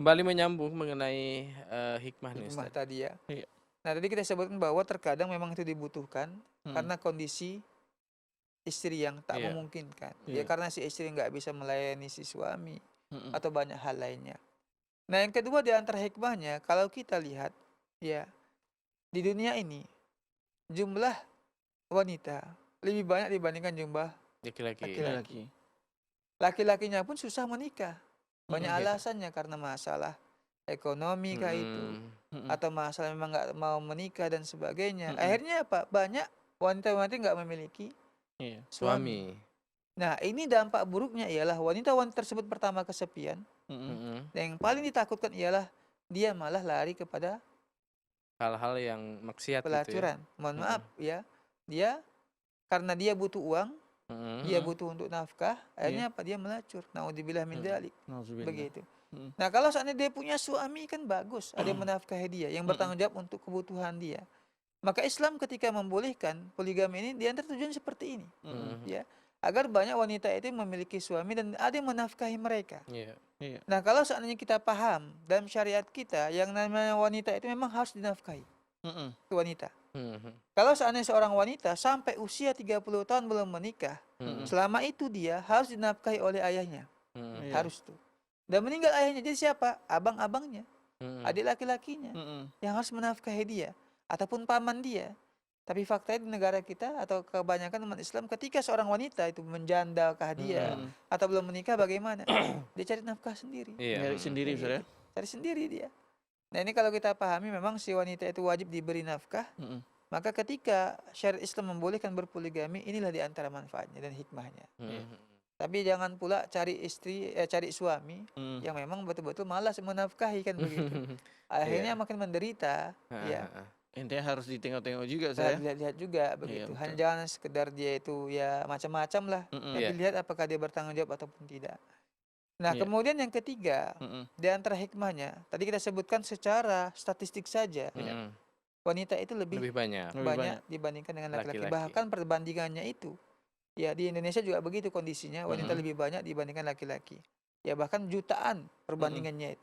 Kembali menyambung mengenai, hikmah nih hikmah Ustaz. tadi ya. Iya. Nah, tadi kita sebutkan bahwa terkadang memang itu dibutuhkan Mhm. karena kondisi istri yang tak Iya. memungkinkan. Ya Iya. karena si istri nggak bisa melayani si suami Mhm. atau banyak hal lainnya. Nah, yang kedua di antara hikmahnya kalau kita lihat ya di dunia ini jumlah wanita lebih banyak dibandingkan jumlah Laki-laki. laki-laki. Laki-laki. Laki-lakinya pun susah menikah. Banyak Mhm. Iya. alasannya karena masalah ekonomi kah itu Mhm. Mhm. atau masalah memang nggak mau menikah dan sebagainya. Mhm. Akhirnya apa? Banyak wanita-wanita nggak memiliki Iya. suami. Suami. Nah, ini dampak buruknya ialah wanita-wanita tersebut pertama kesepian. Mhm. Mhm. Dan yang paling ditakutkan ialah dia malah lari kepada Hal-hal yang maksiat gitu ya. pelacuran. Mohon Mhm. maaf ya, dia karena dia butuh uang, Mhm. dia Mhm. butuh untuk nafkah, Iya. akhirnya apa? Dia melacur. Naudzubillah min Mhm. dzalik. Nauzubillah. Begitu. Mhm. Nah, kalau seandainya dia punya suami kan bagus, ada yang menafkahi dia, yang Mhm. bertanggung jawab untuk kebutuhan dia. Maka Islam ketika membolehkan poligami ini di antara tujuan seperti ini, Mhm. ya. Agar banyak wanita itu memiliki suami dan ada yang menafkahi mereka. Iya. Iya. Nah, kalau seandainya kita paham dalam syariat kita yang namanya wanita itu memang harus dinafkahi, Mhm. wanita. Mhm. Kalau seandainya seorang wanita sampai usia 30 tahun belum menikah, Mhm. selama itu dia harus dinafkahi oleh ayahnya. Mhm. Iya. Harus tuh. Dan meninggal ayahnya jadi siapa? Abang-abangnya, Mhm. adik laki-lakinya Mhm. yang harus menafkahi dia ataupun paman dia. Tapi faktanya di negara kita atau kebanyakan umat Islam ketika seorang wanita itu menjandakah dia Mhm. atau belum menikah bagaimana? Dia cari nafkah sendiri. Iya. Nyari Mhm. sendiri Ustaz ya. Begitu. Cari sendiri dia. Nah, ini kalau kita pahami memang si wanita itu wajib diberi nafkah. Mhm. Maka ketika syariat Islam membolehkan berpoligami, inilah di antara manfaatnya dan hikmahnya. Iya. Mhm. Tapi jangan pula cari cari suami Mhm. yang memang betul-betul malas menafkahi kan begitu. Akhirnya Iya. makin menderita, Heeh, ya. heeh. Intinya harus ditengok-tengok juga Saya saya. lihat-lihat juga Iya, begitu. Hanya betul. jangan sekedar dia itu ya macam-macam lah. Mhm. Tapi Iya. lihat apakah dia bertanggung jawab ataupun tidak. Nah, Iya. kemudian yang ketiga, Mhm. di antara hikmahnya, tadi kita sebutkan secara statistik saja, Iya. Mhm. wanita itu lebih Lebih banyak Lebih banyak banyak. dibandingkan dengan laki-laki. laki-laki. Bahkan perbandingannya itu, ya di Indonesia juga begitu kondisinya, wanita Mhm. lebih banyak dibandingkan laki-laki. Ya bahkan jutaan perbandingannya itu.